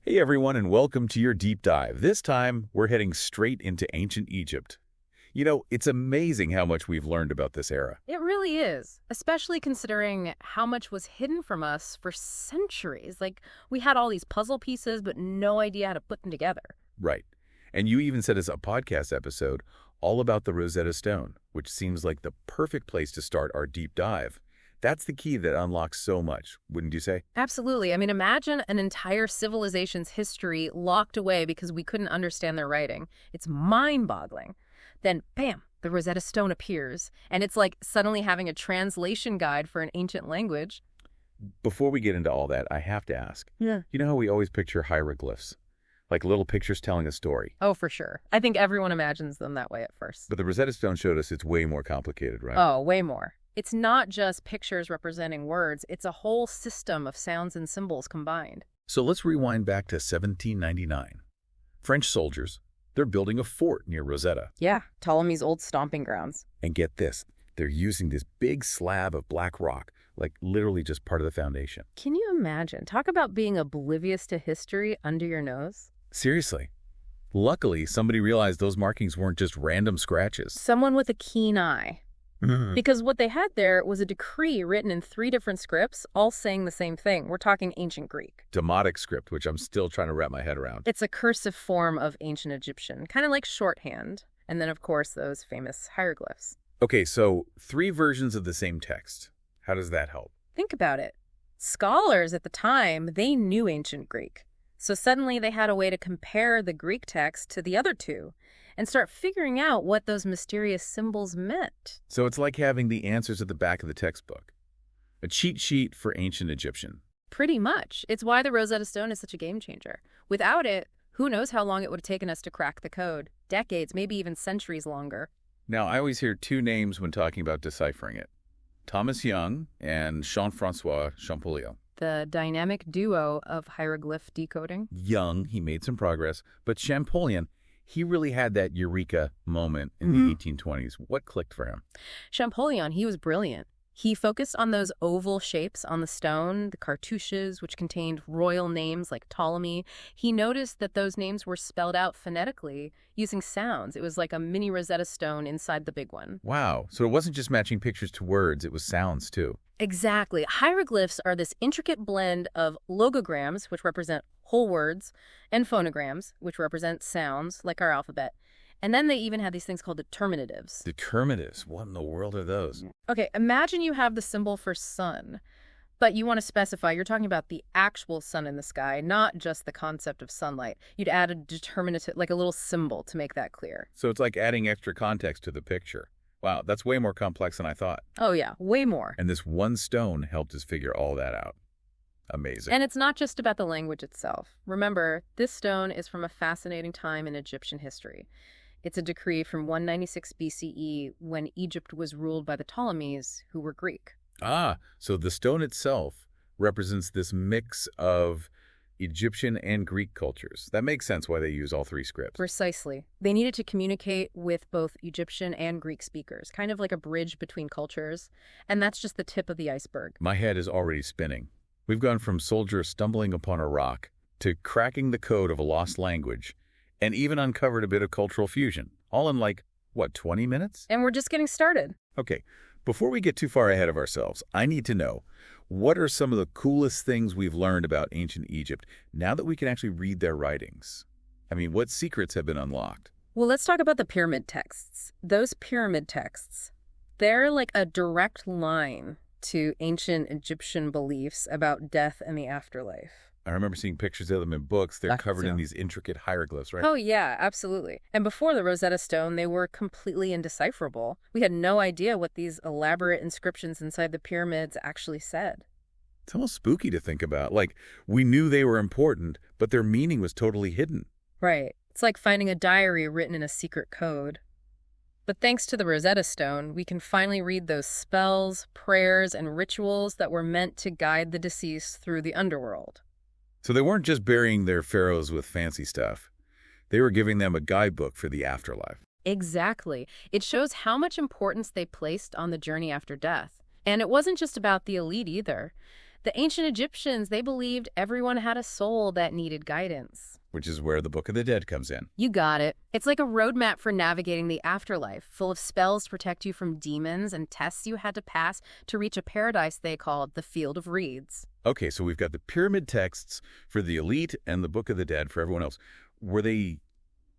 Hey everyone, and welcome to your deep dive. This time, we're heading straight into ancient Egypt. It's amazing how much we've learned about this era. It really is, especially considering how much was hidden from us for centuries. Like, we had all these puzzle pieces, but no idea how to put them together. Right. And you even sent us a podcast episode all about the Rosetta Stone, which seems like the perfect place to start our deep dive. That's the key that unlocks so much, wouldn't you say? Absolutely. I mean, imagine an entire civilization's history locked away because we couldn't understand their writing. It's mind-boggling. Then, bam, the Rosetta Stone appears, and it's like suddenly having a translation guide for an ancient language. Before we get into all that, I have to ask. Yeah. You know how we always picture hieroglyphs? Like little pictures telling a story. Oh, for sure. I think everyone imagines them that way at first. But the Rosetta Stone showed us it's way more complicated, right? Oh, way more. It's not just pictures representing words, it's a whole system of sounds and symbols combined. So let's rewind back to 1799. French soldiers, they're building a fort near Rosetta. Yeah, Ptolemy's old stomping grounds. And get this, they're using this big slab of black rock, like literally just part of the foundation. Can you imagine? Talk about being oblivious to history under your nose. Seriously. Luckily, somebody realized those markings weren't just random scratches. Someone with a keen eye. Because what they had there was a decree written in 3 different scripts, all saying the same thing. We're talking ancient Greek. Demotic script, which I'm still trying to wrap my head around. It's a cursive form of ancient Egyptian, kind of like shorthand. And then, of course, those famous hieroglyphs. Okay, so 3 versions of the same text. How does that help? Think about it. Scholars at the time, they knew ancient Greek. So suddenly they had a way to compare the Greek text to the other 2 and start figuring out what those mysterious symbols meant. So it's like having the answers at the back of the textbook. A cheat sheet for ancient Egyptian. Pretty much. It's why the Rosetta Stone is such a game changer. Without it, who knows how long it would have taken us to crack the code. Decades, maybe even centuries longer. Now, I always hear 2 names when talking about deciphering it. Thomas Young and Jean-François Champollion. The dynamic duo of hieroglyph decoding. Young, he made some progress, but Champollion, he really had that eureka moment in the 1820s. What clicked for him? Champollion, he was brilliant. He focused on those oval shapes on the stone, the cartouches, which contained royal names like Ptolemy. He noticed that those names were spelled out phonetically using sounds. It was like a mini Rosetta Stone inside the big one. Wow. So it wasn't just matching pictures to words, it was sounds too. Exactly. Hieroglyphs are this intricate blend of logograms, which represent whole words, and phonograms, which represent sounds, like our alphabet. And then they even have these things called determinatives. Determinatives? What in the world are those? Okay, imagine you have the symbol for sun, but you want to specify you're talking about the actual sun in the sky, not just the concept of sunlight. You'd add a determinative, like a little symbol to make that clear. So it's like adding extra context to the picture. Wow, that's way more complex than I thought. Oh yeah, way more. And this one stone helped us figure all that out. Amazing. And it's not just about the language itself. Remember, this stone is from a fascinating time in Egyptian history. It's a decree from 196 BCE when Egypt was ruled by the Ptolemies, who were Greek. So the stone itself represents this mix of Egyptian and Greek cultures. That makes sense why they use all 3 scripts. Precisely. They needed to communicate with both Egyptian and Greek speakers, kind of like a bridge between cultures. And that's just the tip of the iceberg. My head is already spinning. We've gone from soldiers stumbling upon a rock to cracking the code of a lost language and even uncovered a bit of cultural fusion, all in 20 minutes? And we're just getting started. Okay, before we get too far ahead of ourselves, I need to know, what are some of the coolest things we've learned about ancient Egypt now that we can actually read their writings? I mean, what secrets have been unlocked? Well, let's talk about the pyramid texts. Those pyramid texts, they're like a direct line to ancient Egyptian beliefs about death and the afterlife. I remember seeing pictures of them in books. They're covered in these intricate hieroglyphs, right? Oh, yeah, absolutely. And before the Rosetta Stone, they were completely indecipherable. We had no idea what these elaborate inscriptions inside the pyramids actually said. It's almost spooky to think about. We knew they were important, but their meaning was totally hidden. Right. It's like finding a diary written in a secret code. But thanks to the Rosetta Stone, we can finally read those spells, prayers, and rituals that were meant to guide the deceased through the underworld. So they weren't just burying their pharaohs with fancy stuff. They were giving them a guidebook for the afterlife. Exactly. It shows how much importance they placed on the journey after death. And it wasn't just about the elite either. The ancient Egyptians, they believed everyone had a soul that needed guidance. Which is where the Book of the Dead comes in. You got it. It's like a roadmap for navigating the afterlife, full of spells to protect you from demons and tests you had to pass to reach a paradise they called the Field of Reeds. Okay, so we've got the pyramid texts for the elite and the Book of the Dead for everyone else. Were they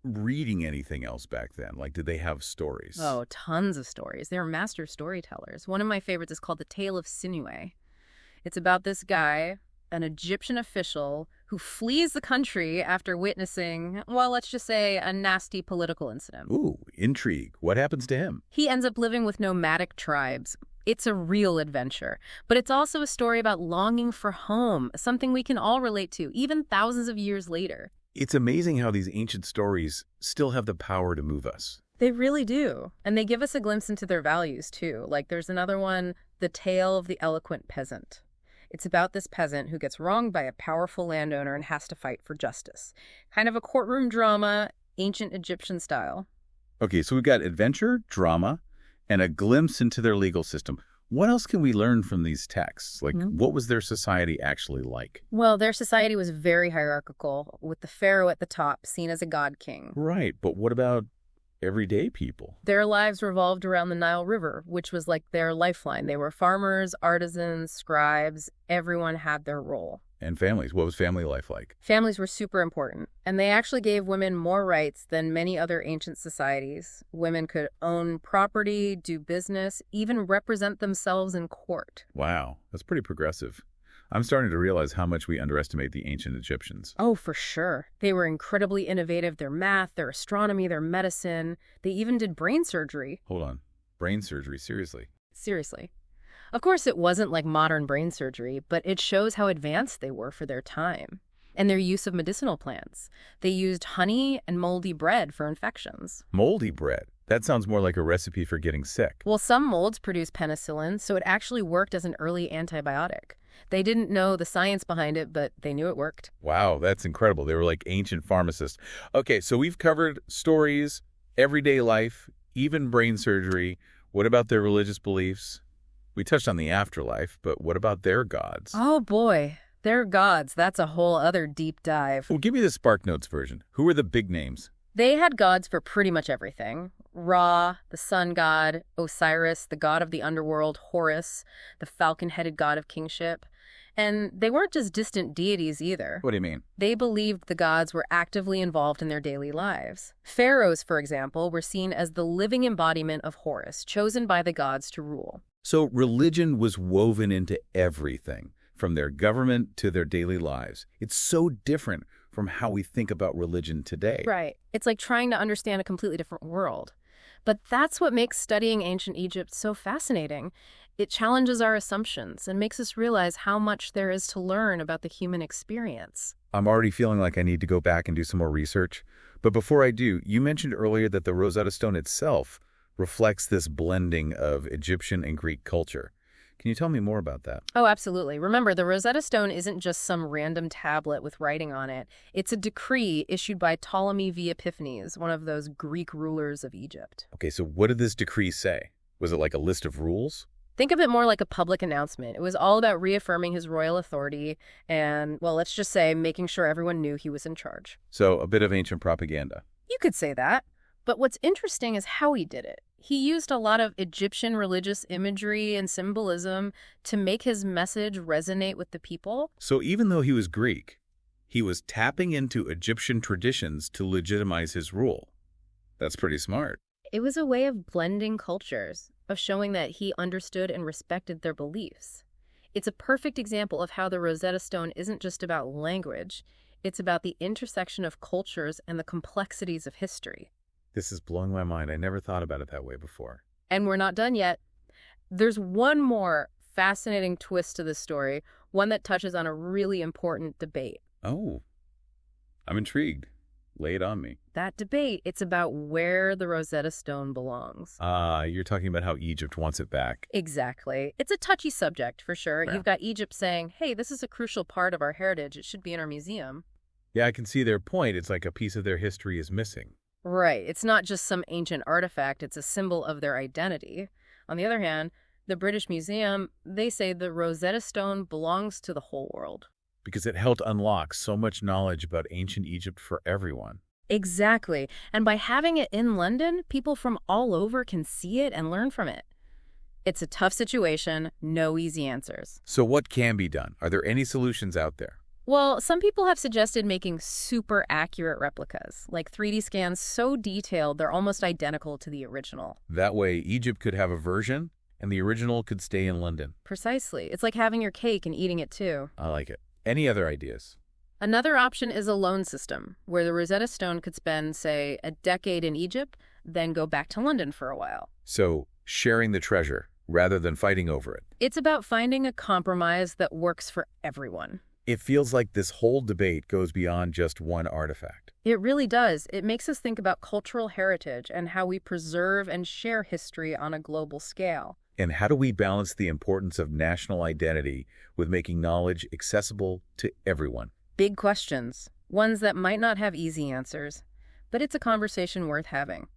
reading anything else back then? Like, did they have stories? Oh, tons of stories. They were master storytellers. One of my favorites is called The Tale of Sinuhe. It's about this guy, an Egyptian official, who flees the country after witnessing, well, let's just say, a nasty political incident. Ooh, intrigue. What happens to him? He ends up living with nomadic tribes. It's a real adventure, but it's also a story about longing for home, something we can all relate to, even thousands of years later. It's amazing how these ancient stories still have the power to move us. They really do. And they give us a glimpse into their values, too. Like there's another one, The Tale of the Eloquent Peasant. It's about this peasant who gets wronged by a powerful landowner and has to fight for justice. Kind of a courtroom drama, ancient Egyptian style. Okay, so we've got adventure, drama, and a glimpse into their legal system. What else can we learn from these texts? Like, what was their society actually like? Well, their society was very hierarchical, with the pharaoh at the top, seen as a god king. Right, but what about everyday people? Their lives revolved around the Nile River, which was like their lifeline. They were farmers, artisans, scribes. Everyone had their role. And families. What was family life like? Families were super important, and they actually gave women more rights than many other ancient societies. Women could own property, do business, even represent themselves in court. Wow, that's pretty progressive. I'm starting to realize how much we underestimate the ancient Egyptians. Oh, for sure. They were incredibly innovative. Their math, their astronomy, their medicine. They even did brain surgery. Hold on. Brain surgery, seriously? Seriously. Of course, it wasn't like modern brain surgery, but it shows how advanced they were for their time. And their use of medicinal plants. They used honey and moldy bread for infections. Moldy bread? That sounds more like a recipe for getting sick. Well, some molds produce penicillin, so it actually worked as an early antibiotic. They didn't know the science behind it, but they knew it worked. Wow, that's incredible. They were like ancient pharmacists. Okay, so we've covered stories, everyday life, even brain surgery. What about their religious beliefs? We touched on the afterlife, but what about their gods? Oh boy, their gods. That's a whole other deep dive. Well, give me the SparkNotes version. Who are the big names? They had gods for pretty much everything. Ra, the sun god, Osiris, the god of the underworld, Horus, the falcon-headed god of kingship. And they weren't just distant deities either. What do you mean? They believed the gods were actively involved in their daily lives. Pharaohs, for example, were seen as the living embodiment of Horus, chosen by the gods to rule. So religion was woven into everything, from their government to their daily lives. It's so different from how we think about religion today. Right. It's like trying to understand a completely different world. But that's what makes studying ancient Egypt so fascinating. It challenges our assumptions and makes us realize how much there is to learn about the human experience. I'm already feeling like I need to go back and do some more research. But before I do, you mentioned earlier that the Rosetta Stone itself reflects this blending of Egyptian and Greek culture. Can you tell me more about that? Oh, absolutely. Remember, the Rosetta Stone isn't just some random tablet with writing on it. It's a decree issued by Ptolemy V. Epiphanes, one of those Greek rulers of Egypt. Okay, so what did this decree say? Was it like a list of rules? Think of it more like a public announcement. It was all about reaffirming his royal authority and, well, let's just say making sure everyone knew he was in charge. So a bit of ancient propaganda. You could say that. But what's interesting is how he did it. He used a lot of Egyptian religious imagery and symbolism to make his message resonate with the people. So even though he was Greek, he was tapping into Egyptian traditions to legitimize his rule. That's pretty smart. It was a way of blending cultures, of showing that he understood and respected their beliefs. It's a perfect example of how the Rosetta Stone isn't just about language. It's about the intersection of cultures and the complexities of history. This is blowing my mind. I never thought about it that way before. And we're not done yet. There's one more fascinating twist to this story, one that touches on a really important debate. Oh, I'm intrigued. Lay it on me. That debate, it's about where the Rosetta Stone belongs. You're talking about how Egypt wants it back. Exactly. It's a touchy subject, for sure. Yeah. You've got Egypt saying, hey, this is a crucial part of our heritage. It should be in our museum. Yeah, I can see their point. It's like a piece of their history is missing. Right. It's not just some ancient artifact. It's a symbol of their identity. On the other hand, The British Museum, they say the Rosetta Stone belongs to the whole world. Because it helped unlock so much knowledge about ancient Egypt for everyone. Exactly. And by having it in London, people from all over can see it and learn from it. It's a tough situation, no easy answers. So what can be done? Are there any solutions out there? Well, some people have suggested making super accurate replicas, like 3D scans so detailed they're almost identical to the original. That way, Egypt could have a version, and the original could stay in London. Precisely. It's like having your cake and eating it too. I like it. Any other ideas? Another option is a loan system, where the Rosetta Stone could spend, say, a decade in Egypt, then go back to London for a while. So, sharing the treasure, rather than fighting over it. It's about finding a compromise that works for everyone. It feels like this whole debate goes beyond just one artifact. It really does. It makes us think about cultural heritage and how we preserve and share history on a global scale. And how do we balance the importance of national identity with making knowledge accessible to everyone? Big questions, ones that might not have easy answers, but it's a conversation worth having.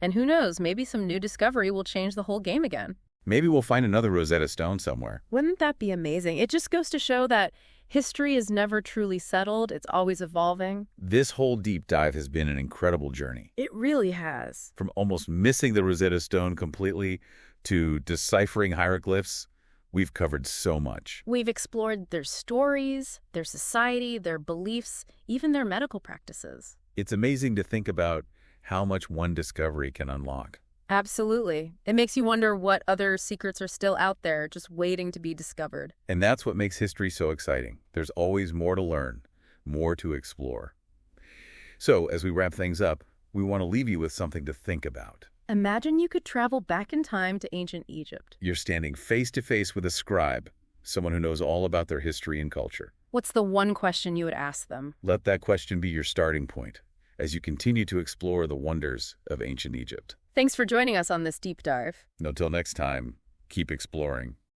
And who knows, maybe some new discovery will change the whole game again. Maybe we'll find another Rosetta Stone somewhere. Wouldn't that be amazing? It just goes to show that history is never truly settled. It's always evolving. This whole deep dive has been an incredible journey. It really has. From almost missing the Rosetta Stone completely to deciphering hieroglyphs, we've covered so much. We've explored their stories, their society, their beliefs, even their medical practices. It's amazing to think about how much one discovery can unlock. Absolutely. It makes you wonder what other secrets are still out there just waiting to be discovered. And that's what makes history so exciting. There's always more to learn, more to explore. So, as we wrap things up, we want to leave you with something to think about. Imagine you could travel back in time to ancient Egypt. You're standing face to face with a scribe, someone who knows all about their history and culture. What's the one question you would ask them? Let that question be your starting point as you continue to explore the wonders of ancient Egypt. Thanks for joining us on this deep dive. Until next time, keep exploring.